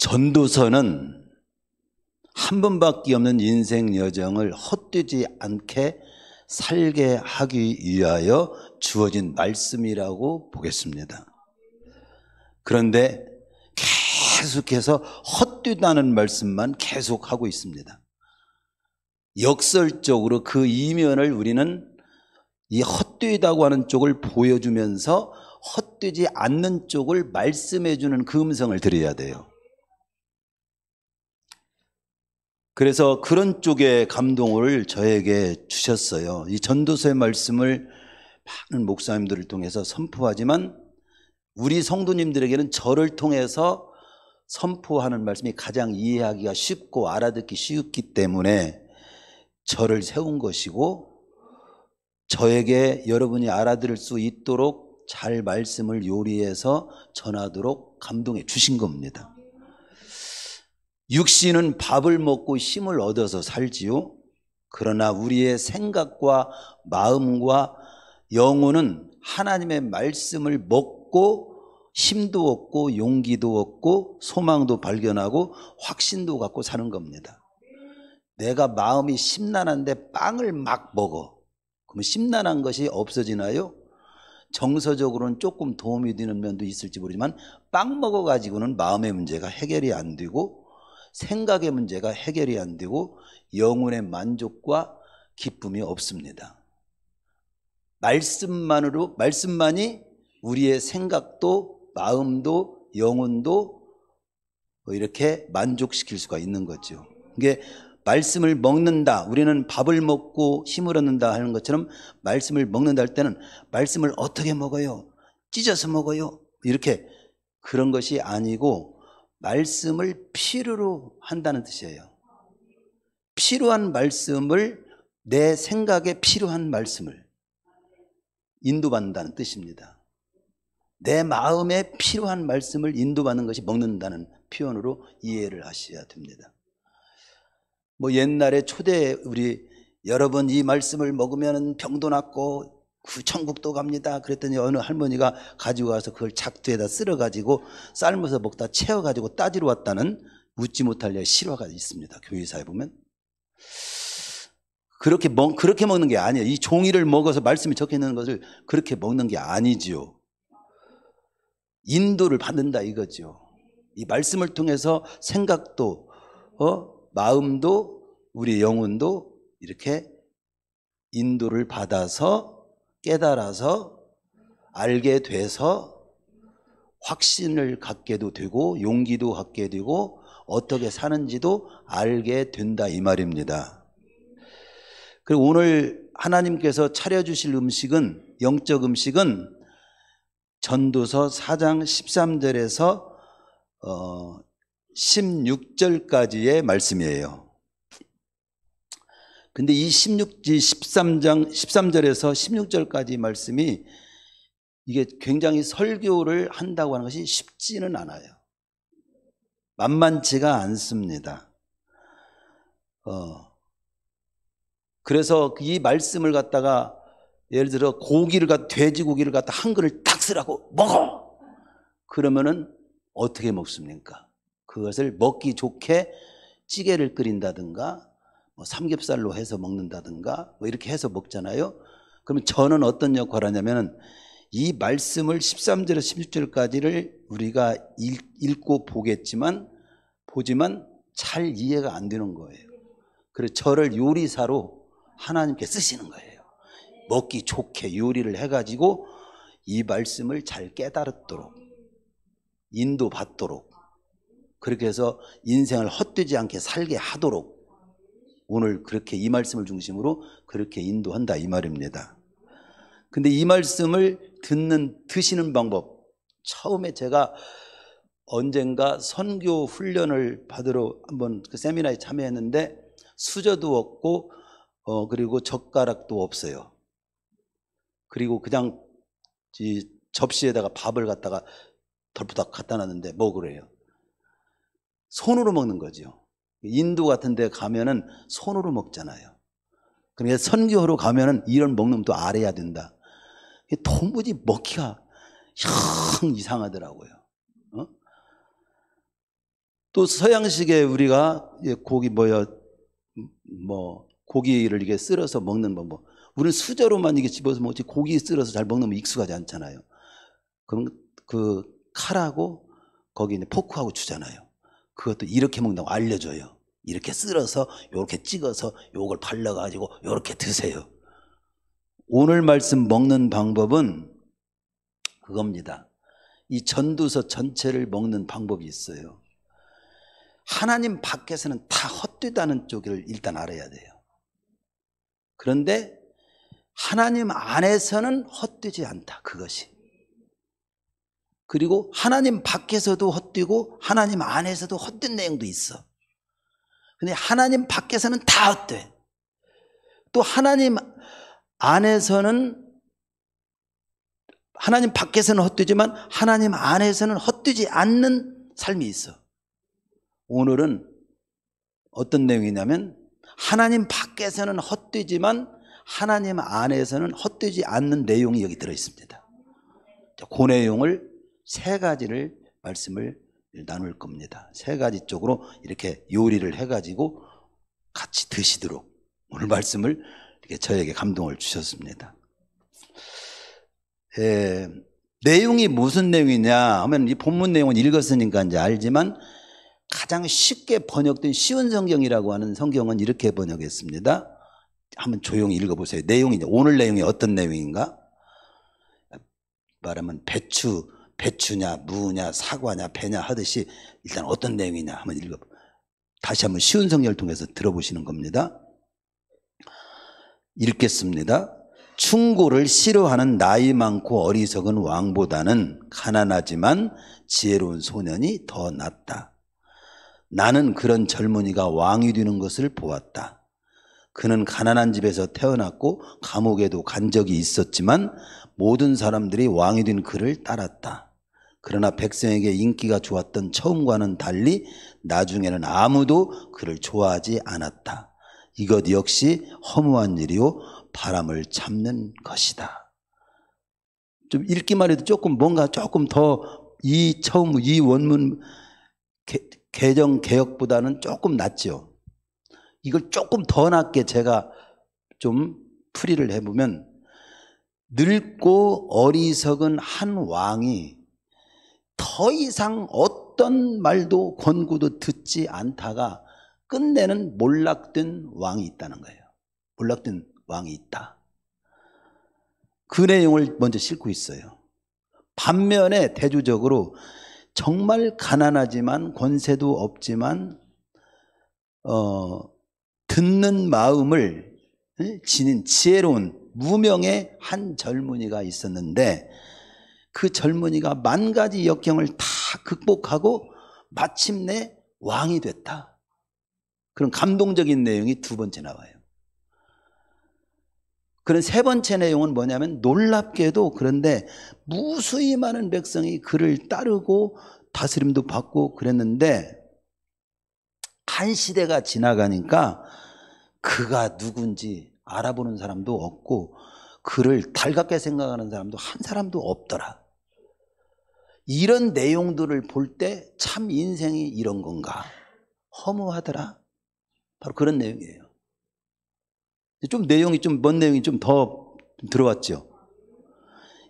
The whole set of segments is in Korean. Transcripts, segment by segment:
전도서는 한 번밖에 없는 인생 여정을 헛되지 않게 살게 하기 위하여 주어진 말씀이라고 보겠습니다. 그런데 계속해서 헛되다는 말씀만 계속하고 있습니다. 역설적으로 그 이면을 우리는 이 헛되다고 하는 쪽을 보여주면서 헛되지 않는 쪽을 말씀해 주는 그 음성을 들어야 돼요. 그래서 그런 쪽의 감동을 저에게 주셨어요. 이 전도서의 말씀을 많은 목사님들을 통해서 선포하지만 우리 성도님들에게는 저를 통해서 선포하는 말씀이 가장 이해하기가 쉽고 알아듣기 쉽기 때문에 저를 세운 것이고, 저에게 여러분이 알아들을 수 있도록 잘 말씀을 요리해서 전하도록 감동해 주신 겁니다. 육신은 밥을 먹고 힘을 얻어서 살지요. 그러나 우리의 생각과 마음과 영혼은 하나님의 말씀을 먹고 힘도 얻고 용기도 얻고 소망도 발견하고 확신도 갖고 사는 겁니다. 내가 마음이 심란한데 빵을 막 먹어. 그러면 심란한 것이 없어지나요? 정서적으로는 조금 도움이 되는 면도 있을지 모르지만 빵 먹어가지고는 마음의 문제가 해결이 안 되고 생각의 문제가 해결이 안 되고 영혼의 만족과 기쁨이 없습니다. 말씀만이 우리의 생각도 마음도 영혼도 이렇게 만족시킬 수가 있는 거죠. 이게 말씀을 먹는다, 우리는 밥을 먹고 힘을 얻는다 하는 것처럼 말씀을 먹는다 할 때는 말씀을 어떻게 먹어요? 찢어서 먹어요? 이렇게 그런 것이 아니고 말씀을 필요로 한다는 뜻이에요. 필요한 말씀을, 내 생각에 필요한 말씀을 인도받는다는 뜻입니다. 내 마음에 필요한 말씀을 인도받는 것이 먹는다는 표현으로 이해를 하셔야 됩니다. 뭐 옛날에 초대 우리 여러분 이 말씀을 먹으면 병도 낫고 천국도 갑니다. 그랬더니 어느 할머니가 가지고 와서 그걸 작두에다 쓸어가지고 삶아서 먹다 채워가지고 따지러 왔다는 웃지 못할 실화가 있습니다. 교회사에 보면. 그렇게 먹는 게 아니에요. 이 종이를 먹어서 말씀이 적혀 있는 것을 그렇게 먹는 게 아니지요. 인도를 받는다 이거죠. 이 말씀을 통해서 생각도 마음도 우리 영혼도 이렇게 인도를 받아서 깨달아서 알게 돼서 확신을 갖게도 되고 용기도 갖게 되고 어떻게 사는지도 알게 된다 이 말입니다. 그리고 오늘 하나님께서 차려주실 음식은, 영적 음식은 전도서 4장 13절에서 16절까지의 말씀이에요. 근데 이 13절에서 16절까지 말씀이 이게 굉장히 설교를 한다고 하는 것이 쉽지는 않아요. 만만치가 않습니다. 그래서 이 말씀을 갖다가 예를 들어 돼지고기를 갖다 한 그릇 딱 쓰라고 먹어! 그러면은 어떻게 먹습니까? 그것을 먹기 좋게 찌개를 끓인다든가 삼겹살로 해서 먹는다든가 이렇게 해서 먹잖아요. 그러면 저는 어떤 역할을 하냐면 이 말씀을 13절에서 16절까지를 우리가 읽고 보지만 잘 이해가 안 되는 거예요. 그래서 저를 요리사로 하나님께 쓰시는 거예요. 먹기 좋게 요리를 해가지고 이 말씀을 잘 깨달았도록 인도받도록 그렇게 해서 인생을 헛되지 않게 살게 하도록 오늘 그렇게 이 말씀을 중심으로 그렇게 인도한다 이 말입니다. 근데 이 말씀을 드시는 방법, 처음에 제가 언젠가 선교 훈련을 받으러 한번 그 세미나에 참여했는데 수저도 없고 그리고 젓가락도 없어요. 그리고 그냥 이 접시에다가 밥을 갖다가 덜푸닥 갖다 놨는데 먹으래요. 손으로 먹는 거죠. 인도 같은 데 가면은 손으로 먹잖아요. 그러니까 선교로 가면은 이런 먹는 또 알아야 된다. 도무지 먹기가 영 이상하더라고요. 또 서양식에 우리가 고기 고기를 이게 쓸어서 먹는 방법. 우리는 수저로만 이게 집어서 먹지 고기 쓸어서 잘 먹는 건 익숙하지 않잖아요. 그럼 그 칼하고 거기 있는 포크하고 주잖아요. 그것도 이렇게 먹는다고 알려줘요. 이렇게 쓸어서 이렇게 찍어서 요걸 발라가지고 이렇게 드세요. 오늘 말씀 먹는 방법은 그겁니다. 이 전도서 전체를 먹는 방법이 있어요. 하나님 밖에서는 다 헛되다는 쪽을 일단 알아야 돼요. 그런데 하나님 안에서는 헛되지 않다, 그것이. 그리고 하나님 밖에서도 헛되고 하나님 안에서도 헛된 내용도 있어. 근데 하나님 밖에서는 다 헛돼. 또 하나님 안에서는, 하나님 밖에서는 헛되지만 하나님 안에서는 헛되지 않는 삶이 있어. 오늘은 어떤 내용이냐면 하나님 밖에서는 헛되지만 하나님 안에서는 헛되지 않는 내용이 여기 들어있습니다. 그 내용을 세 가지를 말씀을 나눌 겁니다. 세 가지 쪽으로 이렇게 요리를 해가지고 같이 드시도록 오늘 말씀을 이렇게 저에게 감동을 주셨습니다. 내용이 무슨 내용이냐 하면 이 본문 내용은 읽었으니까 이제 알지만 가장 쉽게 번역된 쉬운 성경이라고 하는 성경은 이렇게 번역했습니다. 한번 조용히 읽어보세요. 내용이 오늘 내용이 어떤 내용인가? 말하면 배추냐 무냐 사과냐 배냐 하듯이 일단 어떤 내용이냐 한번 다시 한번 쉬운 성경을 통해서 들어보시는 겁니다. 읽겠습니다. 충고를 싫어하는 나이 많고 어리석은 왕보다는 가난하지만 지혜로운 소년이 더 낫다. 나는 그런 젊은이가 왕이 되는 것을 보았다. 그는 가난한 집에서 태어났고 감옥에도 간 적이 있었지만 모든 사람들이 왕이 된 그를 따랐다. 그러나 백성에게 인기가 좋았던 처음과는 달리 나중에는 아무도 그를 좋아하지 않았다. 이것 역시 허무한 일이요 바람을 잡는 것이다. 좀 읽기만 해도 조금 뭔가 조금 더 이 원문 개정 개혁보다는 조금 낫죠. 이걸 조금 더 낫게 제가 좀 풀이를 해보면 늙고 어리석은 한 왕이 더 이상 어떤 말도 권고도 듣지 않다가 끝내는 몰락된 왕이 있다는 거예요. 몰락된 왕이 있다. 그 내용을 먼저 싣고 있어요. 반면에 대조적으로 정말 가난하지만 권세도 없지만 듣는 마음을 지닌 지혜로운 무명의 한 젊은이가 있었는데 그 젊은이가 만 가지 역경을 다 극복하고 마침내 왕이 됐다. 그런 감동적인 내용이 두 번째 나와요. 그런 세 번째 내용은 뭐냐면 놀랍게도 그런데 무수히 많은 백성이 그를 따르고 다스림도 받고 그랬는데 한 시대가 지나가니까 그가 누군지 알아보는 사람도 없고 그를 달갑게 생각하는 사람도 한 사람도 없더라. 이런 내용들을 볼 때 참 인생이 이런 건가 허무하더라. 바로 그런 내용이에요. 좀 내용이 좀 먼 내용이 좀 더 들어왔죠.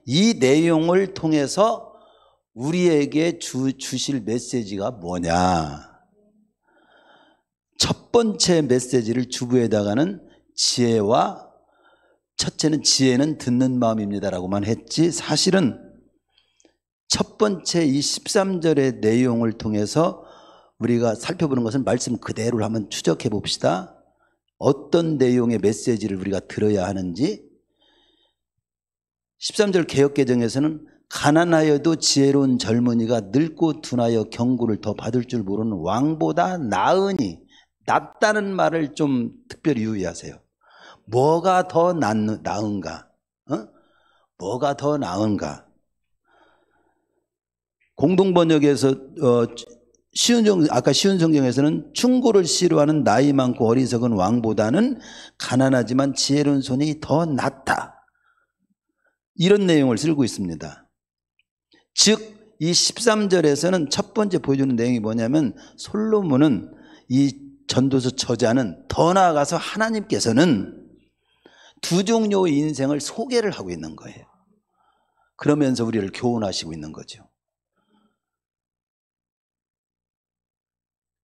이 내용을 통해서 우리에게 주실 메시지가 뭐냐. 첫 번째 메시지를 주부에다가는 지혜와 첫째는 지혜는 듣는 마음입니다라고만 했지 사실은 첫 번째 이 13절의 내용을 통해서 우리가 살펴보는 것은 말씀 그대로를 한번 추적해 봅시다. 어떤 내용의 메시지를 우리가 들어야 하는지 13절 개역개정에서는 가난하여도 지혜로운 젊은이가 늙고 둔하여 경고를 더 받을 줄 모르는 왕보다 나으니 낫다는 말을 좀 특별히 유의하세요. 뭐가 더 나은가? 뭐가 더 나은가? 공동번역에서 아까 쉬운 성경에서는 충고를 싫어하는 나이 많고 어리석은 왕보다는 가난하지만 지혜로운 손이 더 낫다. 이런 내용을 쓰고 있습니다. 즉 이 13절에서는 첫 번째 보여주는 내용이 뭐냐면 솔로몬은 이 전도서 저자는 더 나아가서 하나님께서는 두 종류의 인생을 소개를 하고 있는 거예요. 그러면서 우리를 교훈하시고 있는 거죠.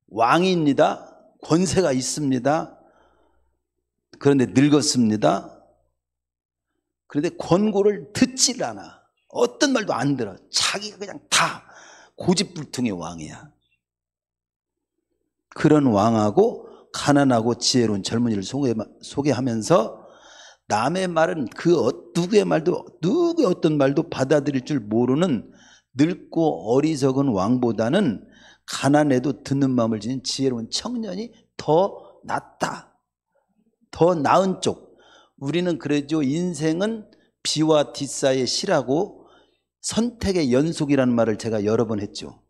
왕입니다. 권세가 있습니다. 그런데 늙었습니다. 그런데 권고를 듣질 않아. 어떤 말도 안 들어. 자기가 그냥 다 고집불통의 왕이야. 그런 왕하고 가난하고 지혜로운 젊은이를 소개하면서 남의 말은 누구의 어떤 말도 받아들일 줄 모르는 늙고 어리석은 왕보다는 가난해도 듣는 마음을 지닌 지혜로운 청년이 더 낫다. 더 나은 쪽. 우리는 그러죠. 인생은 비와 뒷사의 시라고 선택의 연속이라는 말을 제가 여러 번 했죠.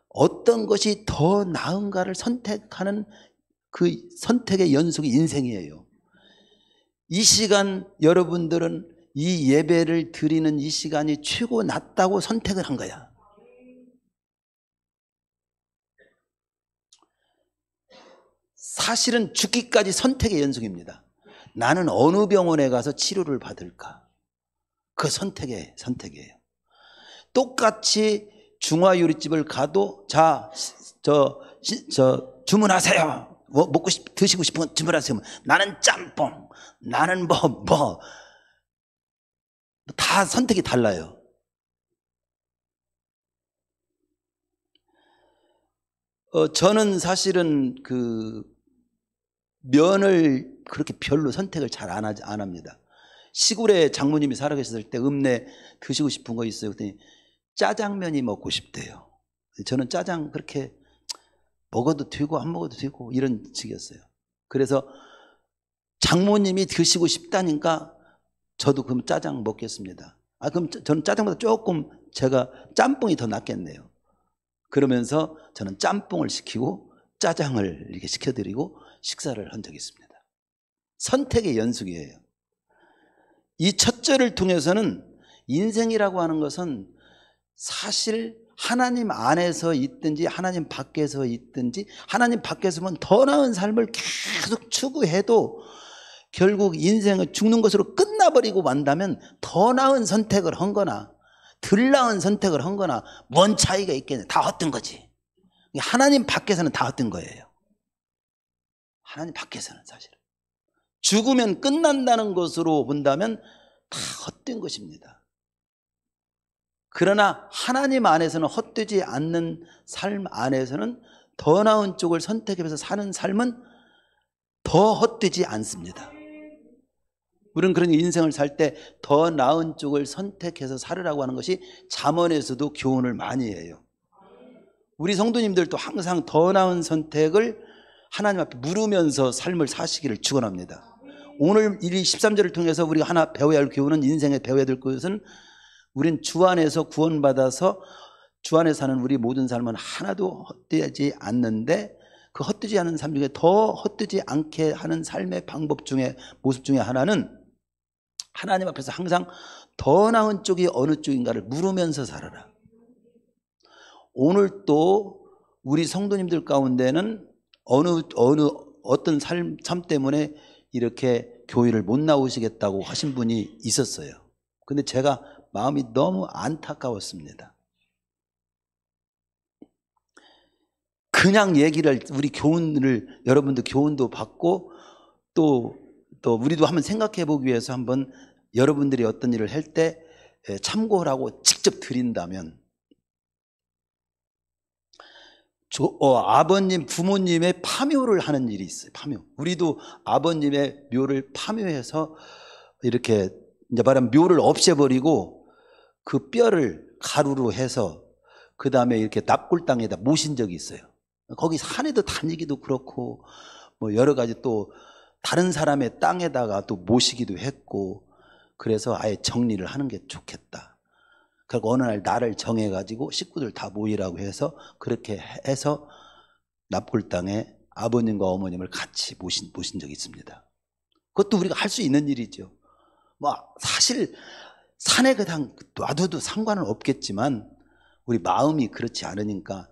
어떤 것이 더 나은가를 선택하는 그 선택의 연속이 인생이에요. 이 시간 여러분들은 이 예배를 드리는 이 시간이 최고 낫다고 선택을 한 거야. 사실은 죽기까지 선택의 연속입니다. 나는 어느 병원에 가서 치료를 받을까? 그 선택이에요. 똑같이 중화요리집을 가도 주문하세요. 드시고 싶은 건 주문하세요. 나는 짬뽕, 나는 다 선택이 달라요. 저는 사실은 면을 그렇게 별로 선택을 잘 안 합니다. 시골에 장모님이 살아계셨을 때 읍내 드시고 싶은 거 있어요. 그랬더니 짜장면이 먹고 싶대요. 저는 짜장 그렇게 먹어도 되고 안 먹어도 되고 이런 식이었어요. 그래서 장모님이 드시고 싶다니까 저도 그럼 짜장 먹겠습니다. 그럼 저는 짜장보다 조금 제가 짬뽕이 더 낫겠네요. 그러면서 저는 짬뽕을 시키고 짜장을 이렇게 시켜드리고 식사를 한 적이 있습니다. 선택의 연속이에요. 이 첫 절을 통해서는 인생이라고 하는 것은 사실 하나님 안에서 있든지 하나님 밖에서 있든지 하나님 밖에서면 더 나은 삶을 계속 추구해도 결국 인생을 죽는 것으로 끝나버리고 만다면 더 나은 선택을 한 거나 덜 나은 선택을 한 거나 뭔 차이가 있겠냐. 다 헛된 거지. 하나님 밖에서는 다 헛된 거예요. 하나님 밖에서는 사실은 죽으면 끝난다는 것으로 본다면 다 헛된 것입니다. 그러나 하나님 안에서는 헛되지 않는 삶 안에서는 더 나은 쪽을 선택해서 사는 삶은 더 헛되지 않습니다. 우리는 그런 인생을 살 때 더 나은 쪽을 선택해서 살으라고 하는 것이 잠언에서도 교훈을 많이 해요. 우리 성도님들도 항상 더 나은 선택을 하나님 앞에 물으면서 삶을 사시기를 축원합니다. 오늘 이 13절을 통해서 우리가 하나 배워야 할 교훈은 인생에 배워야 될 것은 우린 주 안에서 구원받아서 주 안에 사는 우리 모든 삶은 하나도 헛되지 않는데 그 헛되지 않은 삶 중에 더 헛되지 않게 하는 삶의 방법 중에 모습 중에 하나는 하나님 앞에서 항상 더 나은 쪽이 어느 쪽인가를 물으면서 살아라. 오늘 또 우리 성도님들 가운데는 어떤 삶 때문에 이렇게 교회를 못 나오시겠다고 하신 분이 있었어요. 근데 제가 마음이 너무 안타까웠습니다. 그냥 얘기를 우리 교훈을 여러분들 교훈도 받고 또 우리도 한번 생각해 보기 위해서 한번 여러분들이 어떤 일을 할 때 참고하라고 직접 드린다면 아버님 부모님의 파묘를 하는 일이 있어요. 파묘. 우리도 아버님의 묘를 파묘해서 이렇게 이제 말하면 묘를 없애버리고 그 뼈를 가루로 해서 그 다음에 이렇게 납골 땅에다 모신 적이 있어요. 거기 산에도 다니기도 그렇고 뭐 여러 가지 또 다른 사람의 땅에다가 또 모시기도 했고 그래서 아예 정리를 하는 게 좋겠다. 그리고 어느 날 날을 정해가지고 식구들 다 모이라고 해서 그렇게 해서 납골 땅에 아버님과 어머님을 같이 모신 적이 있습니다. 그것도 우리가 할 수 있는 일이죠. 뭐 사실 산에 그냥 놔둬도 상관은 없겠지만 우리 마음이 그렇지 않으니까,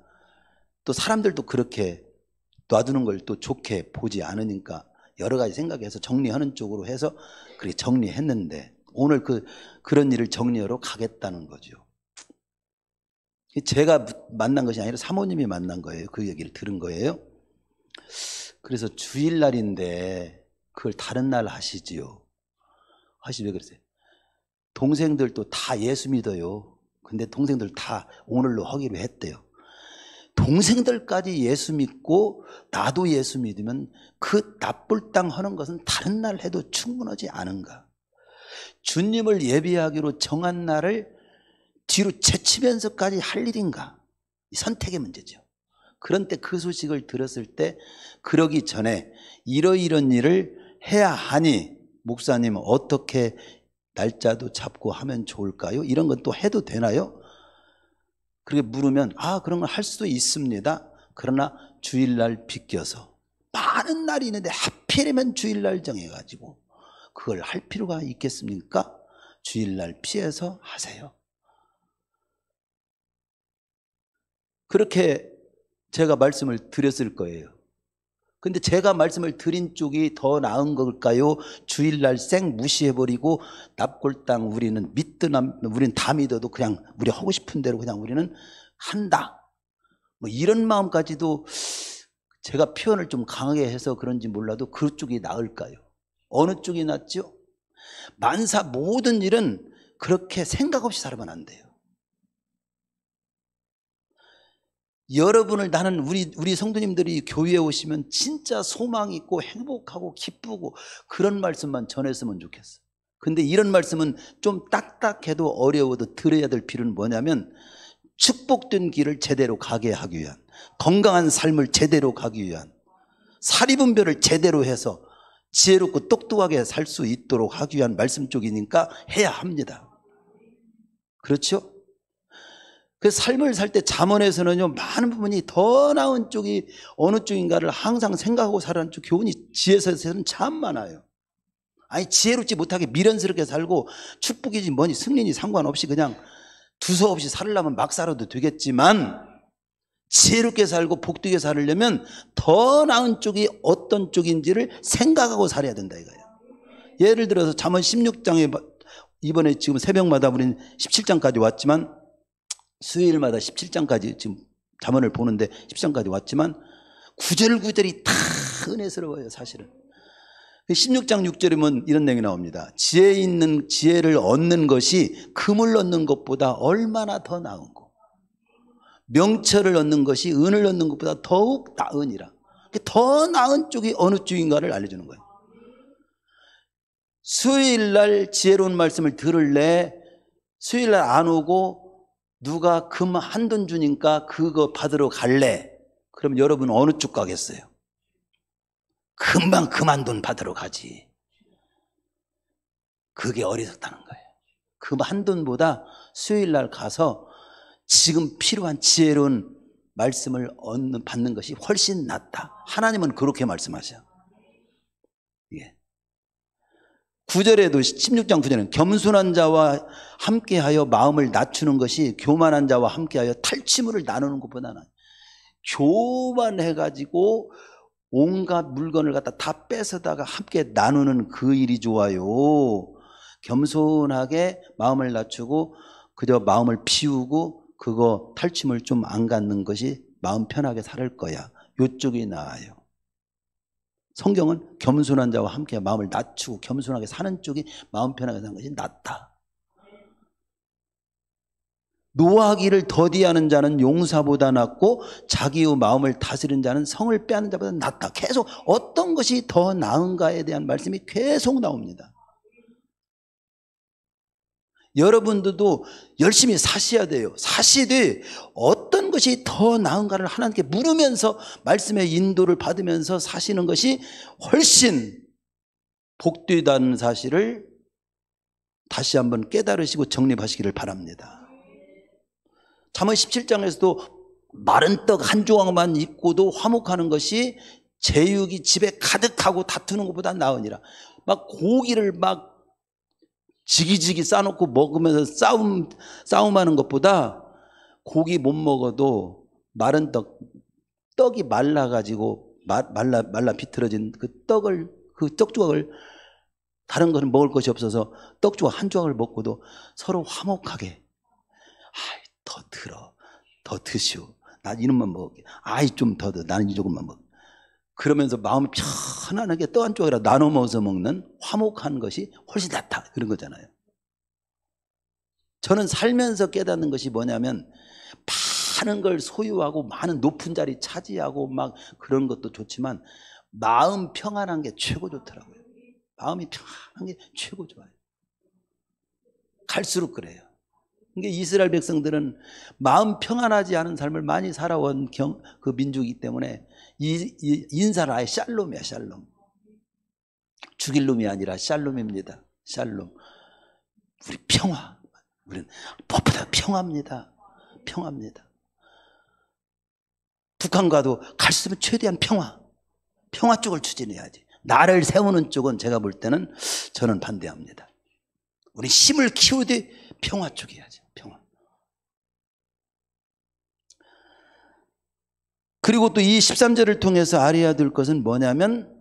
또 사람들도 그렇게 놔두는 걸 또 좋게 보지 않으니까 여러 가지 생각해서 정리하는 쪽으로 해서 그렇게 정리했는데, 오늘 그런 일을 정리하러 가겠다는 거죠. 제가 만난 것이 아니라 사모님이 만난 거예요. 그 얘기를 들은 거예요. 그래서 주일날인데 그걸 다른 날 하시지요. 왜 그러세요? 동생들도 다 예수 믿어요. 근데 동생들 다 오늘로 하기로 했대요. 동생들까지 예수 믿고 나도 예수 믿으면 그 납불당 하는 것은 다른 날 해도 충분하지 않은가? 주님을 예비하기로 정한 날을 뒤로 제치면서까지 할 일인가? 이 선택의 문제죠. 그런데 그 소식을 들었을 때, 그러기 전에 이러이런 일을 해야 하니 목사님 어떻게 날짜도 잡고 하면 좋을까요? 이런 건 또 해도 되나요? 그렇게 물으면 그런 걸 할 수도 있습니다. 그러나 주일날 비껴서 많은 날이 있는데 하필이면 주일날 정해가지고 그걸 할 필요가 있겠습니까? 주일날 피해서 하세요. 그렇게 제가 말씀을 드렸을 거예요. 근데 제가 말씀을 드린 쪽이 더 나은 걸까요? 주일날 쌩 무시해버리고 납골당 우리는 우리는 다 믿어도 그냥 우리 하고 싶은 대로 그냥 우리는 한다, 뭐 이런 마음까지도 제가 표현을 좀 강하게 해서 그런지 몰라도 그쪽이 나을까요? 어느 쪽이 낫죠? 만사 모든 일은 그렇게 생각 없이 살면 안 돼요. 여러분을, 나는 우리 성도님들이 교회에 오시면 진짜 소망 있고 행복하고 기쁘고 그런 말씀만 전했으면 좋겠어요. 근데 이런 말씀은 좀 딱딱해도 어려워도 들어야 될 필요는 뭐냐면, 축복된 길을 제대로 가게 하기 위한, 건강한 삶을 제대로 가기 위한, 사리분별을 제대로 해서 지혜롭고 똑똑하게 살 수 있도록 하기 위한 말씀 쪽이니까 해야 합니다. 그렇죠? 그 삶을 살 때 잠언에서는요, 많은 부분이 더 나은 쪽이 어느 쪽인가를 항상 생각하고 살아가는 쪽 교훈이 지혜서에서는 참 많아요. 아니, 지혜롭지 못하게 미련스럽게 살고 축복이지 뭐니 승리니 상관없이 그냥 두서없이 살려면 막 살아도 되겠지만, 지혜롭게 살고 복되게 살려면 더 나은 쪽이 어떤 쪽인지를 생각하고 살아야 된다 이거예요. 예를 들어서 잠언 16장에 이번에 지금 새벽마다 우리는 17장까지 왔지만, 수요일마다 17장까지 지금 잠언을 보는데 17장까지 왔지만 구절구절이 다 은혜스러워요. 사실은 16장 6절이면 이런 내용이 나옵니다. 지혜를 얻는 것이 금을 얻는 것보다 얼마나 더 나은고, 명철을 얻는 것이 은을 얻는 것보다 더욱 나으니라. 더 나은 쪽이 어느 쪽인가를 알려주는 거예요. 수요일날 지혜로운 말씀을 들을래, 수요일날 안 오고 누가 금 한 돈 주니까 그거 받으러 갈래? 그럼 여러분 어느 쪽 가겠어요? 금방 금 한 돈 받으러 가지. 그게 어리석다는 거예요. 금 한 돈보다 수요일날 가서 지금 필요한 지혜로운 말씀을 받는 것이 훨씬 낫다. 하나님은 그렇게 말씀하셔요. 예. 9절에도 16장 9절에는 겸손한 자와 함께하여 마음을 낮추는 것이 교만한 자와 함께하여 탈취물을 나누는 것보다는, 교만해가지고 온갖 물건을 갖다 다 뺏어다가 함께 나누는 그 일이 좋아요. 겸손하게 마음을 낮추고 그저 마음을 피우고 그거 탈취물 좀 안 갖는 것이 마음 편하게 살 거야. 이쪽이 나아요. 성경은 겸손한 자와 함께 마음을 낮추고 겸손하게 사는 쪽이 마음 편하게 사는 것이 낫다. 노하기를 더디하는 자는 용사보다 낫고 자기의 마음을 다스리는 자는 성을 빼앗는 자보다 낫다. 계속 어떤 것이 더 나은가에 대한 말씀이 계속 나옵니다. 여러분들도 열심히 사셔야 돼요. 사시되 어떤 것이 더 나은가를 하나님께 물으면서 말씀의 인도를 받으면서 사시는 것이 훨씬 복되다는 사실을 다시 한번 깨달으시고 정립하시기를 바랍니다. 잠언 17장에서도 마른 떡 한 조각만 입고도 화목하는 것이 제육이 집에 가득하고 다투는 것보다 나으니라. 막 고기를 막 지기지기 싸놓고 먹으면서 싸움하는 것보다 고기 못 먹어도 마른 떡이 말라가지고 말라 비틀어진 그 떡 조각을 다른 거는 먹을 것이 없어서 떡 조각 한 조각을 먹고도 서로 화목하게 더 들어, 더 드시오. 나 이놈만 먹을게. 좀 더 나는 이 조금만 먹. 그러면서 마음이 편안하게 떡 한 조각이라도 나눠 먹어서 먹는 화목한 것이 훨씬 낫다. 그런 거잖아요. 저는 살면서 깨닫는 것이 뭐냐면 많은 걸 소유하고 많은 높은 자리 차지하고 막 그런 것도 좋지만 마음 평안한 게 최고 좋더라고요. 마음이 평안한 게 최고 좋아요. 갈수록 그래요. 그러니까 이스라엘 백성들은 마음 평안하지 않은 삶을 많이 살아온 그 민족이기 때문에 이 인사를 아예 샬롬이야. 샬롬. 죽일 놈이 아니라 샬롬입니다. 샬롬. 우리 평화. 우리는 무엇보다 평화입니다. 평화입니다. 북한과도 갈 수 있으면 최대한 평화 쪽을 추진해야지. 나를 세우는 쪽은 제가 볼 때는 저는 반대합니다. 우리 힘을 키우되 평화 쪽에 해야지. 평화. 그리고 또 이 13절을 통해서 알아야 될 것은 뭐냐면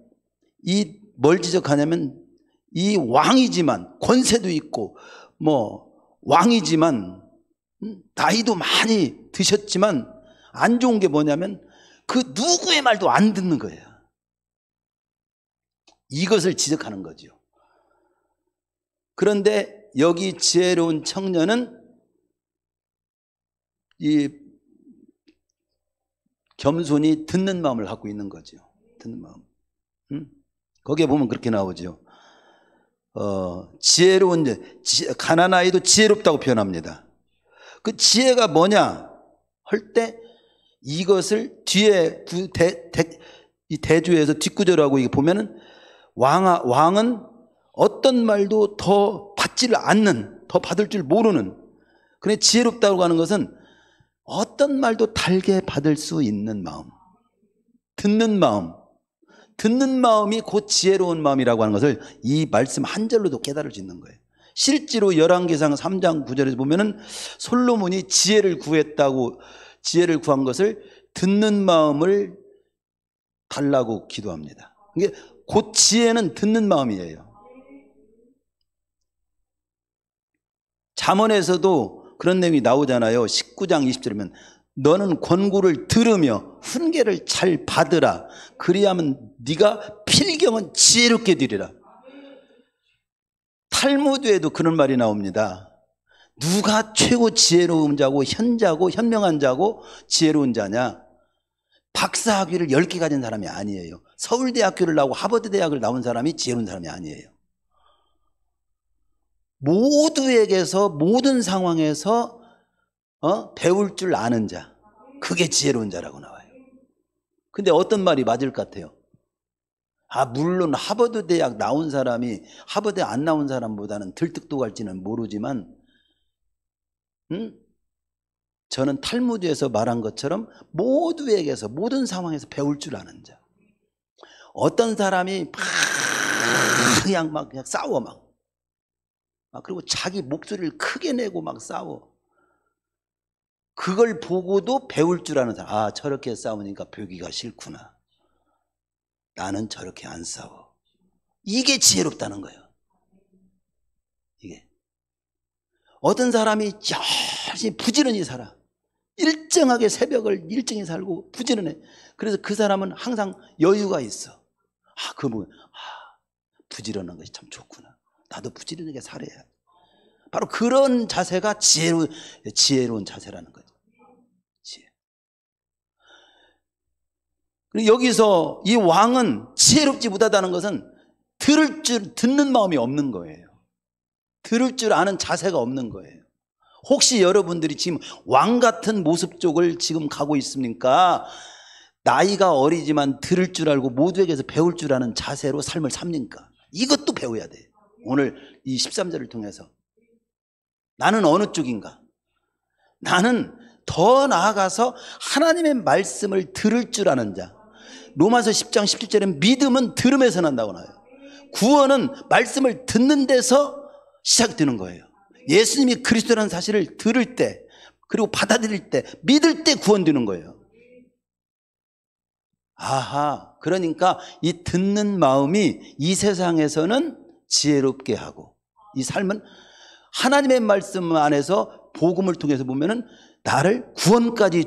뭘 지적하냐면 이 왕이지만 권세도 있고 왕이지만 나이도 많이 드셨지만 안 좋은 게 뭐냐면 그 누구의 말도 안 듣는 거예요. 이것을 지적하는 거죠. 그런데 여기 지혜로운 청년은 이 겸손히 듣는 마음을 갖고 있는 거죠. 듣는 마음. 거기에 보면 그렇게 나오죠. 지혜로운 가난아이도 지혜롭다고 표현합니다. 그 지혜가 뭐냐 할 때 이것을 뒤에 이 대주에서 뒷구절하고 이게 보면은 왕은 어떤 말도 더 받지를 않는, 더 받을 줄 모르는. 그래 지혜롭다고 하는 것은 어떤 말도 달게 받을 수 있는 마음, 듣는 마음이 곧 지혜로운 마음이라고 하는 것을 이 말씀 한 절로도 깨달을 수 있는 거예요. 실제로 열왕기상 3장 9절에서 보면은 솔로몬이 지혜를 구한 것을 듣는 마음을 달라고 기도합니다. 이게 곧 지혜는 듣는 마음이에요. 잠언에서도 그런 내용이 나오잖아요. 19장 20절이면 너는 권고를 들으며 훈계를 잘 받으라. 그리하면 네가 필경은 지혜롭게 되리라. 탈무드에도 그런 말이 나옵니다. 누가 최고 지혜로운 자고 현명한 자고 지혜로운 자냐? 박사학위를 10개 가진 사람이 아니에요. 서울대학교를 나오고 하버드 대학을 나온 사람이 지혜로운 사람이 아니에요. 모두에게서 모든 상황에서 배울 줄 아는 자, 그게 지혜로운 자라고 나와요. 근데 어떤 말이 맞을 것 같아요? 물론 하버드 대학 나온 사람이 하버드 안 나온 사람보다는 들뚝똑할지는 모르지만 저는 탈무드에서 말한 것처럼 모두에게서 모든 상황에서 배울 줄 아는 자. 어떤 사람이 그냥 싸워 그리고 자기 목소리를 크게 내고 싸워. 그걸 보고도 배울 줄 아는 사람. 저렇게 싸우니까 배우기가 싫구나. 나는 저렇게 안 싸워. 이게 지혜롭다는 거예요. 이게. 어떤 사람이 열심히 부지런히 살아. 일정하게 새벽을 일정히 살고 부지런해. 그래서 그 사람은 항상 여유가 있어. 그거 보면 부지런한 것이 참 좋구나. 나도 부지런하게 살아야. 바로 그런 자세가 지혜로운 자세라는 거죠. 지혜. 그리고 여기서 이 왕은 지혜롭지 못하다는 것은 듣는 마음이 없는 거예요. 들을 줄 아는 자세가 없는 거예요. 혹시 여러분들이 지금 왕 같은 모습 쪽을 지금 가고 있습니까? 나이가 어리지만 들을 줄 알고 모두에게서 배울 줄 아는 자세로 삶을 삽니까? 이것도 배워야 돼요. 오늘 이 13절을 통해서 나는 어느 쪽인가? 나는 더 나아가서 하나님의 말씀을 들을 줄 아는 자. 로마서 10장 17절에 믿음은 들음에서 난다고 나와요. 구원은 말씀을 듣는 데서 시작되는 거예요. 예수님이 그리스도라는 사실을 들을 때, 그리고 받아들일 때, 믿을 때 구원되는 거예요. 아하, 그러니까 이 듣는 마음이 이 세상에서는 지혜롭게 하고, 이 삶은 하나님의 말씀 안에서 복음을 통해서 보면은 나를 구원까지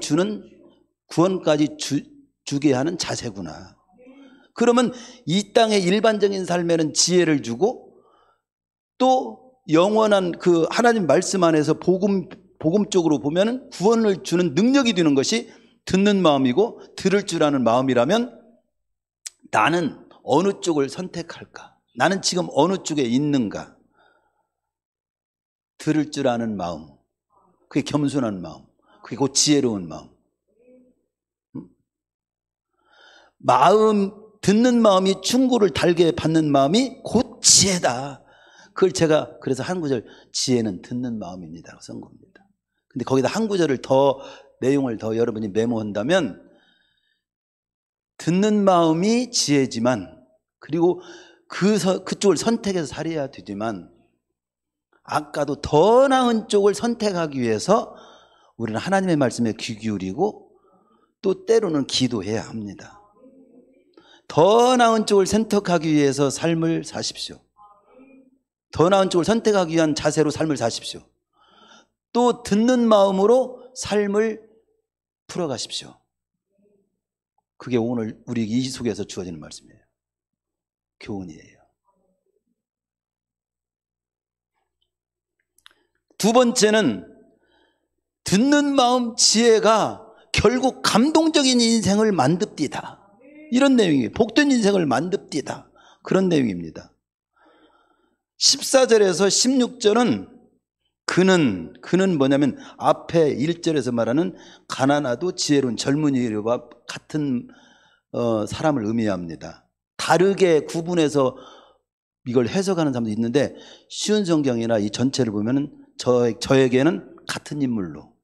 주게 하는 자세구나. 그러면 이 땅의 일반적인 삶에는 지혜를 주고, 또 영원한 그 하나님 말씀 안에서 복음 쪽으로 보면은 구원을 주는 능력이 되는 것이 듣는 마음이고, 들을 줄 아는 마음이라면 나는 어느 쪽을 선택할까? 나는 지금 어느 쪽에 있는가? 들을 줄 아는 마음, 그게 겸손한 마음, 그게 곧 지혜로운 마음. 듣는 마음이 충고를 달게 받는 마음이 곧 지혜다. 그걸 제가 그래서 한 구절, 지혜는 듣는 마음입니다 쓴 겁니다. 근데 거기다 한 구절을 더, 내용을 더 여러분이 메모한다면, 듣는 마음이 지혜지만, 그리고 그쪽을 선택해서 살아야 되지만, 아까도 더 나은 쪽을 선택하기 위해서 우리는 하나님의 말씀에 귀 기울이고, 또 때로는 기도해야 합니다. 더 나은 쪽을 선택하기 위해서 삶을 사십시오. 더 나은 쪽을 선택하기 위한 자세로 삶을 사십시오. 또 듣는 마음으로 삶을 풀어가십시오. 그게 오늘 우리 이 속에서 주어지는 말씀이에요. 교훈이에요. 두 번째는 듣는 마음 지혜가 결국 감동적인 인생을 만듭디다. 이런 내용이에요. 복된 인생을 만듭디다. 그런 내용입니다. 14절에서 16절은 그는 뭐냐면 앞에 1절에서 말하는 가난하도 지혜로운 젊은이와 같은 사람을 의미합니다. 다르게 구분해서 이걸 해석하는 사람도 있는데, 쉬운 성경이나 이 전체를 보면은 저에게는 같은 인물로.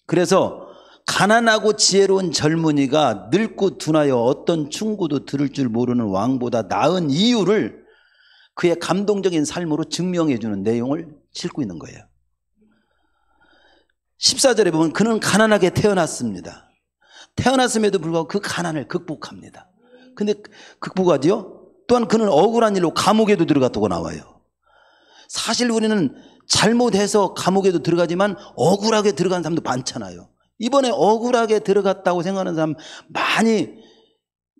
그래서 가난하고 지혜로운 젊은이가 늙고 둔하여 어떤 충고도 들을 줄 모르는 왕보다 나은 이유를 그의 감동적인 삶으로 증명해 주는 내용을 싣고 있는 거예요. 14절에 보면 그는 가난하게 태어났습니다. 태어났음에도 불구하고 그 가난을 극복합니다. 근데 극복하지요? 또한 그는 억울한 일로 감옥에도 들어갔다고 나와요. 사실 우리는 잘못해서 감옥에도 들어가지만 억울하게 들어간 사람도 많잖아요. 이번에 억울하게 들어갔다고 생각하는 사람 많이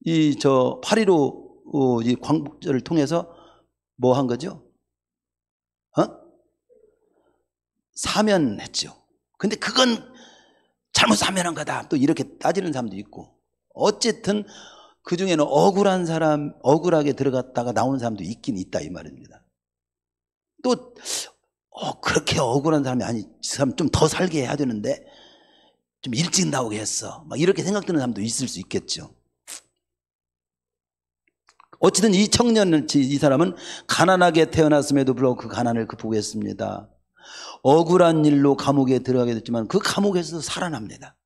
8.15 이 광복절을 통해서 뭐 한 거죠? 사면했죠. 근데 그건 잘못 사면한 거다. 또 이렇게 따지는 사람도 있고, 어쨌든 그 중에는 억울한 사람, 억울하게 들어갔다가 나온 사람도 있긴 있다 이 말입니다. 또 그렇게 억울한 사람이 아니, 그 사람 좀 더 살게 해야 되는데 좀 일찍 나오게 했어, 막 이렇게 생각되는 사람도 있을 수 있겠죠. 어쨌든 이 청년은, 이 사람은 가난하게 태어났음에도 불구하고 그 가난을 극복했습니다. 억울한 일로 감옥에 들어가게 됐지만 그 감옥에서 살아납니다.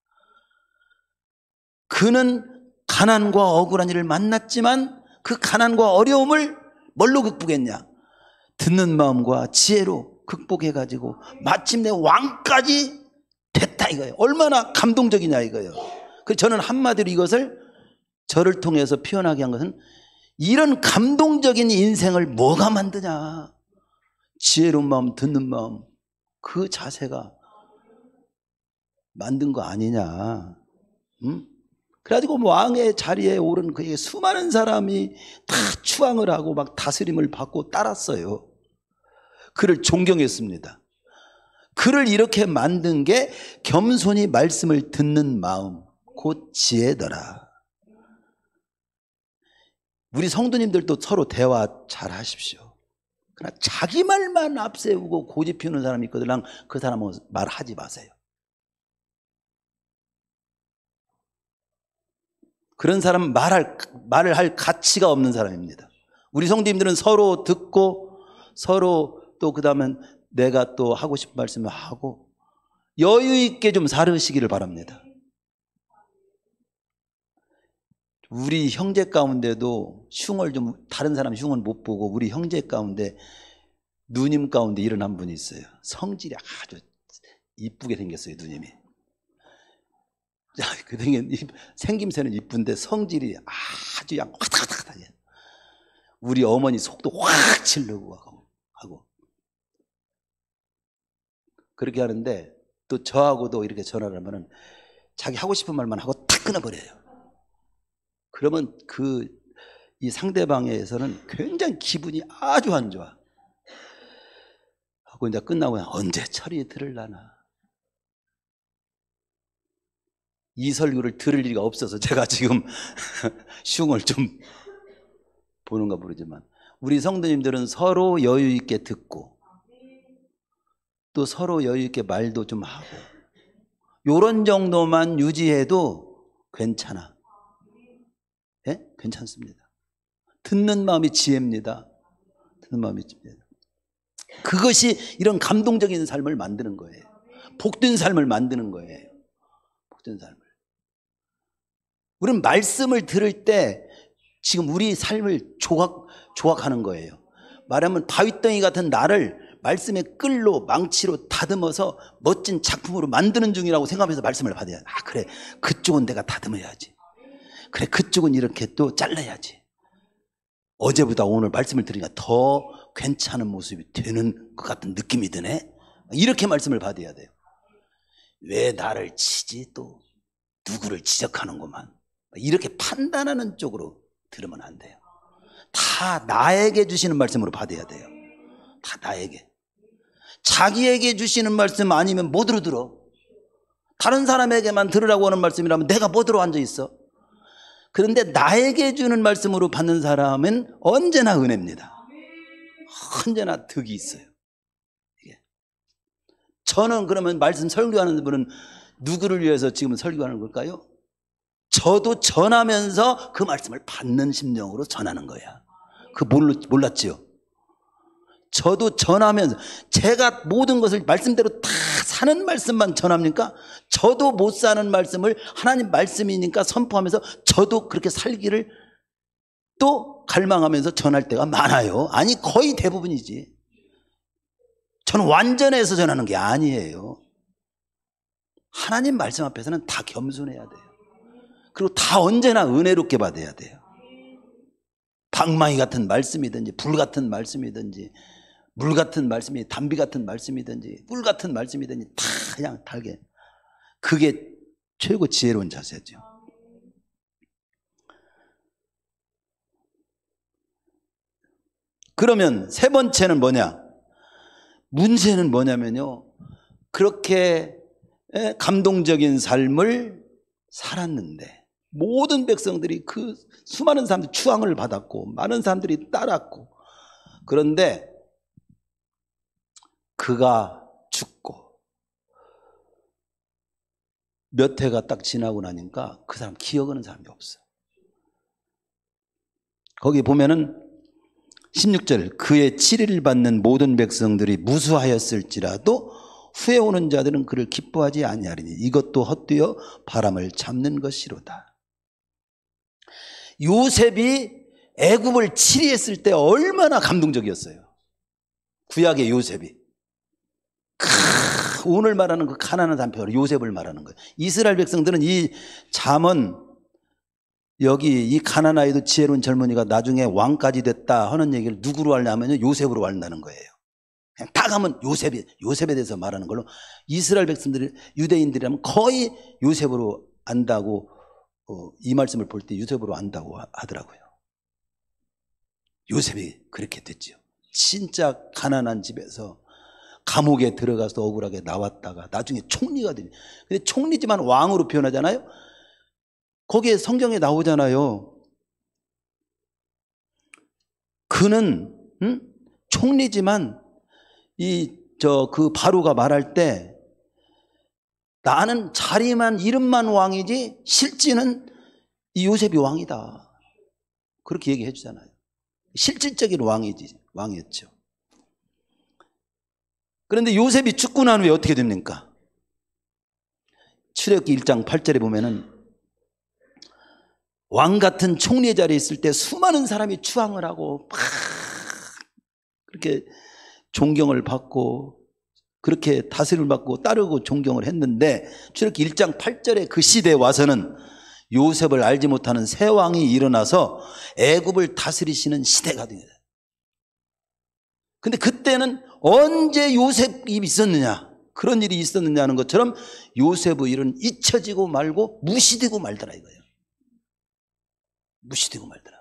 그는 가난과 억울한 일을 만났지만 그 가난과 어려움을 뭘로 극복했냐? 듣는 마음과 지혜로 극복해가지고 마침내 왕까지 됐다 이거예요. 얼마나 감동적이냐 이거예요. 그래서 저는 한마디로 이것을, 저를 통해서 표현하게 한 것은, 이런 감동적인 인생을 뭐가 만드냐? 지혜로운 마음, 듣는 마음, 그 자세가 만든 거 아니냐. 그래가지고 왕의 자리에 오른 그에게 수많은 사람이 다 추앙을 하고 막 다스림을 받고 따랐어요. 그를 존경했습니다. 그를 이렇게 만든 게 겸손히 말씀을 듣는 마음, 곧 지혜더라. 우리 성도님들도 서로 대화 잘 하십시오. 그러나 자기 말만 앞세우고 고집 피우는 사람이 있거든. 그 사람은 말하지 마세요. 그런 사람은 말을 할 가치가 없는 사람입니다. 우리 성도님들은 서로 듣고, 서로 또 그 다음에 내가 또 하고 싶은 말씀을 하고 여유 있게 좀 살으시기를 바랍니다. 우리 형제 가운데도 다른 사람 흉을 못 보고 우리 형제 가운데 누님 가운데 일어난 분이 있어요. 성질이 아주 이쁘게 생겼어요, 누님이. 그 생김새는 이쁜데 성질이 아주 화닥화닥하다. 우리 어머니 속도 확 치려고 하고. 그렇게 하는데 또 저하고도 이렇게 전화를 하면은 자기 하고 싶은 말만 하고 탁 끊어버려요. 그러면 이 상대방에서는 굉장히 기분이 아주 안 좋아. 하고 이제 끝나고 언제 철이 들으려나. 이 설교를 들을 리가 없어서 제가 지금 흉을 좀 보는가 모르지만, 우리 성도님들은 서로 여유 있게 듣고 또 서로 여유 있게 말도 좀 하고, 요런 정도만 유지해도 괜찮아. 예? 괜찮습니다. 듣는 마음이 지혜입니다. 듣는 마음이 지혜입니다. 그것이 이런 감동적인 삶을 만드는 거예요. 복된 삶을 만드는 거예요. 복된 삶을. 우리는 말씀을 들을 때 지금 우리 삶을 조각하는 거예요. 말하면 바위덩이 같은 나를 말씀의 끌로 망치로 다듬어서 멋진 작품으로 만드는 중이라고 생각하면서 말씀을 받아야 돼. 그래, 그쪽은 내가 다듬어야지. 그래, 그쪽은 이렇게 또 잘라야지. 어제보다 오늘 말씀을 들으니까 더 괜찮은 모습이 되는 것 같은 느낌이 드네. 이렇게 말씀을 받아야 돼요. 왜 나를 치지, 또 누구를 지적하는구만, 이렇게 판단하는 쪽으로 들으면 안 돼요. 다 나에게 주시는 말씀으로 받아야 돼요. 다 나에게. 자기에게 주시는 말씀 아니면 못 들어. 다른 사람에게만 들으라고 하는 말씀이라면 내가 뭐 들어 앉아 있어. 그런데 나에게 주는 말씀으로 받는 사람은 언제나 은혜입니다. 언제나 덕이 있어요. 저는 그러면 말씀 설교하는 분은 누구를 위해서 지금 설교하는 걸까요? 저도 전하면서 그 말씀을 받는 심정으로 전하는 거야. 몰랐지요? 저도 전하면서, 제가 모든 것을 말씀대로 다 사는 말씀만 전합니까? 저도 못 사는 말씀을 하나님 말씀이니까 선포하면서 저도 그렇게 살기를 또 갈망하면서 전할 때가 많아요. 아니, 거의 대부분이지. 저는 완전해서 전하는 게 아니에요. 하나님 말씀 앞에서는 다 겸손해야 돼요. 그리고 다 언제나 은혜롭게 받아야 돼요. 방망이 같은 말씀이든지 불 같은 말씀이든지 물 같은 말씀이 담비 같은 말씀이든지 뿔 같은 말씀이든지 다 그냥 달게. 그게 최고 지혜로운 자세죠. 그러면 세 번째는 뭐냐? 문제는 뭐냐면요, 그렇게 감동적인 삶을 살았는데 모든 백성들이, 그 수많은 사람들이 추앙을 받았고 많은 사람들이 따랐고, 그런데 그가 죽고 몇 해가 딱 지나고 나니까 그 사람 기억하는 사람이 없어요. 거기 보면은 16절, 그의 치리를 받는 모든 백성들이 무수하였을지라도 후에 오는 자들은 그를 기뻐하지 아니하리니 이것도 헛되어 바람을 잡는 것이로다. 요셉이 애굽을 치리했을 때 얼마나 감동적이었어요. 구약의 요셉이. 오늘 말하는 그 가난한 남편 요셉을 말하는 거예요. 이스라엘 백성들은 이 잠언, 여기 이 가난하여도 지혜로운 젊은이가 나중에 왕까지 됐다 하는 얘기를 누구로 하냐면 요셉으로 한다는 거예요. 그냥 딱 하면 요셉에 대해서 말하는 걸로, 이스라엘 백성들이, 유대인들이라면 거의 요셉으로 안다고, 이 말씀을 볼 때 요셉으로 안다고 하더라고요. 요셉이 그렇게 됐죠. 진짜 가난한 집에서 감옥에 들어가서 억울하게 나왔다가 나중에 총리가 되니, 근데 총리지만 왕으로 표현하잖아요. 거기에 성경에 나오잖아요. 그는 총리지만 그 바로가 말할 때 나는 자리만 이름만 왕이지 실제는 이 요셉이 왕이다, 그렇게 얘기해 주잖아요. 실질적인 왕이었죠. 그런데 요셉이 죽고 난 후에 어떻게 됩니까? 출애굽기 1장 8절에 보면은 왕 같은 총리의 자리에 있을 때 수많은 사람이 추앙을 하고 막 그렇게 존경을 받고 그렇게 다스림을 받고 따르고 존경을 했는데 출애굽기 1장 8절에 그 시대에 와서는 요셉을 알지 못하는 새 왕이 일어나서 애굽을 다스리시는 시대가 됩니다. 근데 그때는 언제 요셉이 있었느냐, 그런 일이 있었느냐는 것처럼 요셉의 일은 잊혀지고 말고 무시되고 말더라 이거예요. 무시되고 말더라.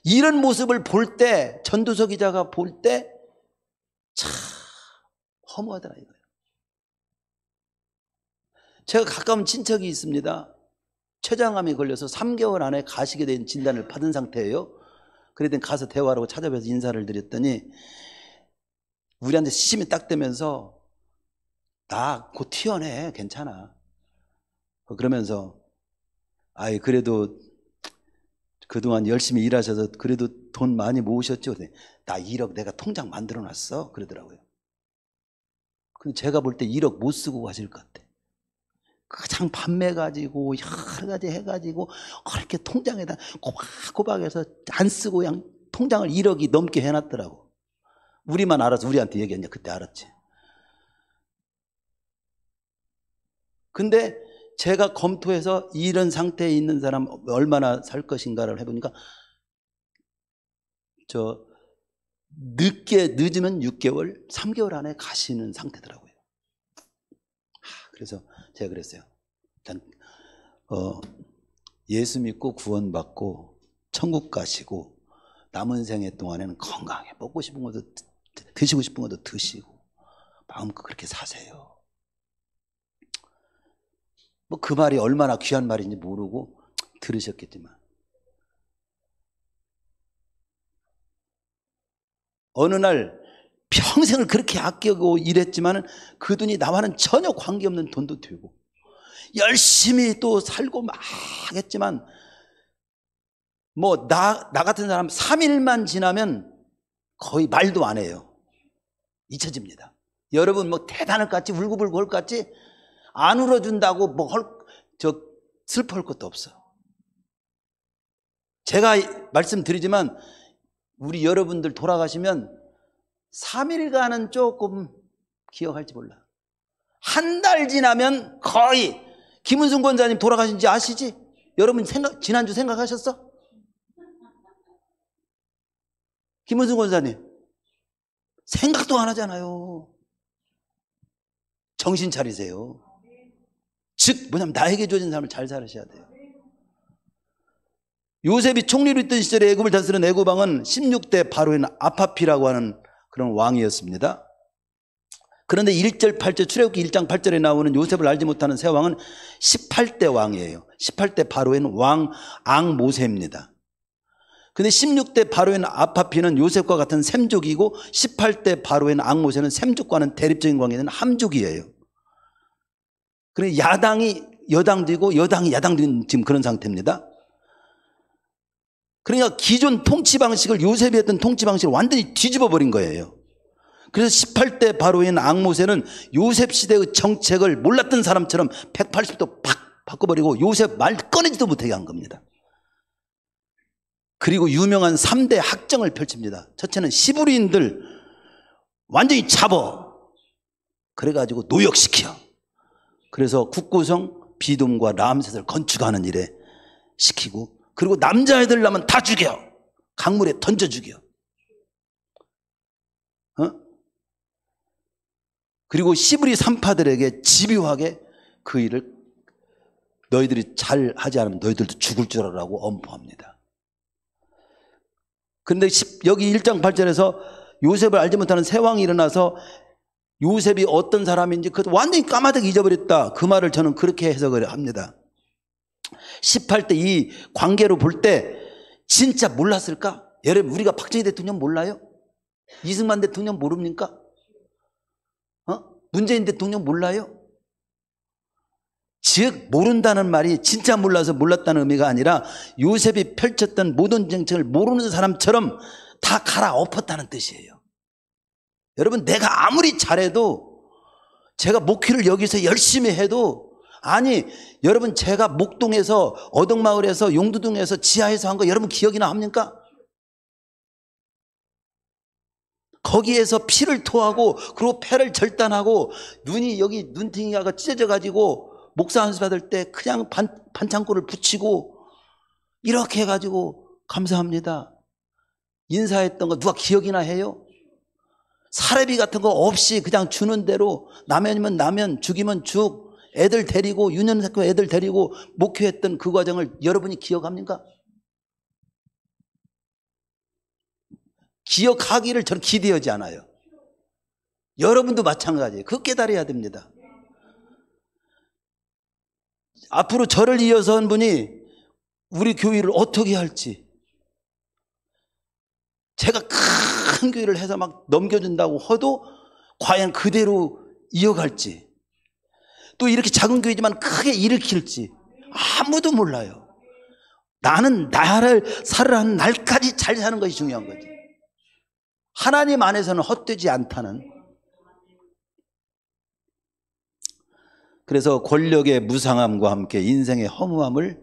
이런 모습을 볼 때, 전도서 기자가 볼 때 참 허무하더라 이거예요. 제가 가까운 친척이 있습니다. 췌장암이 걸려서 3개월 안에 가시게 된 진단을 받은 상태예요. 그랬더니 가서 대화하고 찾아뵈서 인사를 드렸더니 우리한테 시심이 딱 되면서 나 곧 튀어내, 괜찮아. 그러면서 아이 그래도 그동안 열심히 일하셔서 그래도 돈 많이 모으셨죠? 나 1억 내가 통장 만들어놨어 그러더라고요. 근데 제가 볼 때 1억 못 쓰고 가실 것 같아. 그냥 판매가지고 여러 가지 해가지고 그렇게 통장에다 꼬박꼬박해서 안 쓰고 그냥 통장을 1억이 넘게 해놨더라고. 우리만 알아서 우리한테 얘기했냐, 그때 알았지. 근데 제가 검토해서 이런 상태에 있는 사람 얼마나 살 것인가를 해보니까 늦으면 6개월, 3개월 안에 가시는 상태더라고요. 그래서 제가 그랬어요. 일단 예수 믿고 구원받고 천국 가시고 남은 생애 동안에는 건강하게 먹고 싶은 것도 드시고 싶은 것도 드시고 마음껏 그렇게 사세요. 뭐 그 말이 얼마나 귀한 말인지 모르고 들으셨겠지만 어느 날 평생을 그렇게 아끼고 일했지만 그 돈이 나와는 전혀 관계없는 돈도 되고 열심히 또 살고 막 했지만 뭐 나 같은 사람 3일만 지나면 거의 말도 안 해요. 잊혀집니다. 여러분 뭐 대단할 것 같지 울고불고 할 것 같지 안 울어준다고 뭐 슬퍼할 것도 없어. 제가 말씀드리지만 우리 여러분들 돌아가시면 3일간은 조금 기억할지 몰라. 한 달 지나면 거의 김은순 권사님 돌아가신지 아시지? 여러분 지난주 생각하셨어? 김은순 권사님 생각도 안 하잖아요. 정신 차리세요. 즉 뭐냐면 나에게 주어진 삶을 잘 살으셔야 돼요. 요셉이 총리로 있던 시절에 애굽을 다스리는 애굽 왕은 16대 바로인 아파피라고 하는 그런 왕이었습니다. 그런데 1절 8절 출애굽기 1장 8절에 나오는 요셉을 알지 못하는 새 왕은 18대 왕이에요. 18대 바로인 왕 앙모세입니다. 근데 16대 바로인 아파피는 요셉과 같은 셈족이고 18대 바로인 앙모세는 셈족과는 대립적인 관계에 있는 함족이에요. 그래서 야당이 여당되고 여당이 야당된 지금 그런 상태입니다. 그러니까 기존 통치 방식을 요셉이 했던 통치 방식을 완전히 뒤집어 버린 거예요. 그래서 18대 바로인 앙모세는 요셉 시대의 정책을 몰랐던 사람처럼 180도 팍 바꿔버리고 요셉 말 꺼내지도 못하게 한 겁니다. 그리고 유명한 3대 학정을 펼칩니다. 첫째는 시브리인들 완전히 잡어 그래가지고 노역시켜. 그래서 국고성 비돔과 람셋을 건축하는 일에 시키고 그리고 남자애들 나면 다 죽여. 강물에 던져 죽여. 그리고 시브리 산파들에게 집요하게 그 일을 너희들이 잘 하지 않으면 너희들도 죽을 줄 알라고 엄포합니다. 그런데 여기 1장 8절에서 요셉을 알지 못하는 새 왕이 일어나서 요셉이 어떤 사람인지 완전히 까마득히 잊어버렸다. 그 말을 저는 그렇게 해석을 합니다. 18대 이 관계로 볼 때 진짜 몰랐을까? 여러분 우리가 박정희 대통령 몰라요? 이승만 대통령 모릅니까? 문재인 대통령 몰라요? 즉 모른다는 말이 진짜 몰라서 몰랐다는 의미가 아니라 요셉이 펼쳤던 모든 정책을 모르는 사람처럼 다 갈아엎었다는 뜻이에요. 여러분 내가 아무리 잘해도 제가 목회를 여기서 열심히 해도 아니 여러분 제가 목동에서 어덕마을에서 용두동에서 지하에서 한 거 여러분 기억이나 합니까? 거기에서 피를 토하고 그리고 폐를 절단하고 눈이 여기 눈팅이가 찢어져 가지고 목사 안수 받을 때 그냥 반창고를 붙이고 이렇게 해가지고 감사합니다 인사했던 거 누가 기억이나 해요? 사례비 같은 거 없이 그냥 주는 대로 라면이면 라면, 죽이면 죽, 애들 데리고 유년학교 애들 데리고 목회했던 그 과정을 여러분이 기억합니까? 기억하기를 저는 기대하지 않아요. 여러분도 마찬가지예요. 그거 깨달아야 됩니다. 앞으로 저를 이어서 한 분이 우리 교회를 어떻게 할지, 제가 큰 교회를 해서 막 넘겨준다고 해도 과연 그대로 이어갈지, 또 이렇게 작은 교회지만 크게 일으킬지 아무도 몰라요. 나는 나를 살아가는 날까지 잘 사는 것이 중요한 거지. 하나님 안에서는 헛되지 않다는. 그래서 권력의 무상함과 함께 인생의 허무함을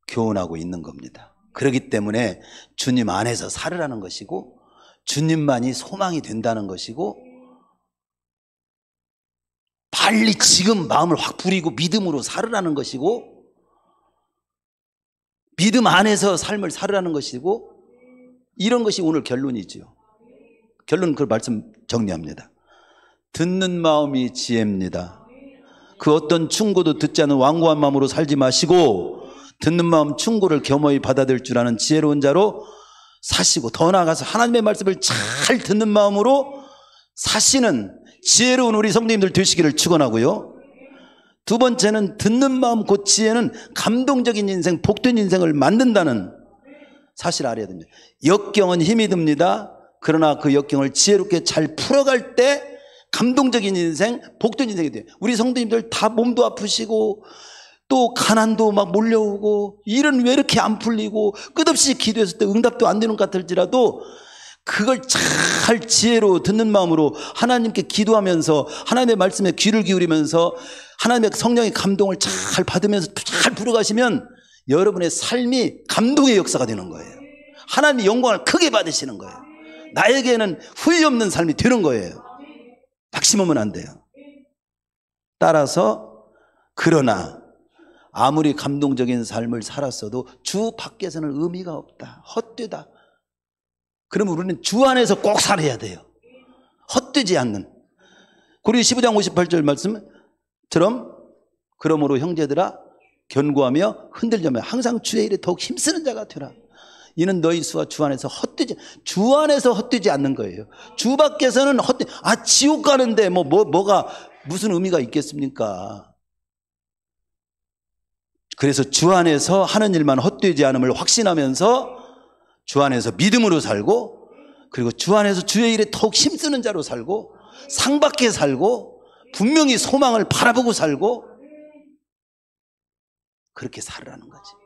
교훈하고 있는 겁니다. 그렇기 때문에 주님 안에서 살으라는 것이고 주님만이 소망이 된다는 것이고 빨리 지금 마음을 확 부리고 믿음으로 살으라는 것이고 믿음 안에서 삶을 살으라는 것이고 이런 것이 오늘 결론이지요. 결론 그 말씀 정리합니다. 듣는 마음이 지혜입니다. 그 어떤 충고도 듣지 않는 완고한 마음으로 살지 마시고 듣는 마음 충고를 겸허히 받아들일 줄 아는 지혜로운 자로 사시고 더 나아가서 하나님의 말씀을 잘 듣는 마음으로 사시는 지혜로운 우리 성도님들 되시기를 축원하고요. 두 번째는 듣는 마음 곧 지혜는 감동적인 인생, 복된 인생을 만든다는 사실을 알아야 됩니다. 역경은 힘이 듭니다. 그러나 그 역경을 지혜롭게 잘 풀어갈 때 감동적인 인생, 복된 인생이 돼요. 우리 성도님들 다 몸도 아프시고 또 가난도 막 몰려오고 일은 왜 이렇게 안 풀리고 끝없이 기도했을 때 응답도 안 되는 것 같을지라도 그걸 잘 지혜로 듣는 마음으로 하나님께 기도하면서 하나님의 말씀에 귀를 기울이면서 하나님의 성령의 감동을 잘 받으면서 잘 풀어가시면 여러분의 삶이 감동의 역사가 되는 거예요. 하나님의 영광을 크게 받으시는 거예요. 나에게는 후회 없는 삶이 되는 거예요. 낙심하면 안 돼요. 따라서 그러나 아무리 감동적인 삶을 살았어도 주 밖에서는 의미가 없다. 헛되다. 그러면 우리는 주 안에서 꼭 살아야 돼요. 헛되지 않는. 고린도 15장 58절 말씀처럼 그러므로 형제들아 견고하며 흔들지 말며 항상 주의 일에 더욱 힘쓰는 자가 되라. 이는 너희 수와 주 안에서 주 안에서 헛되지 않는 거예요. 주 밖에서는 지옥 가는데 뭐가 무슨 의미가 있겠습니까? 그래서 주 안에서 하는 일만 헛되지 않음을 확신하면서 주 안에서 믿음으로 살고 그리고 주 안에서 주의 일에 더욱 힘쓰는 자로 살고 상받게 살고 분명히 소망을 바라보고 살고 그렇게 살으라는 거지.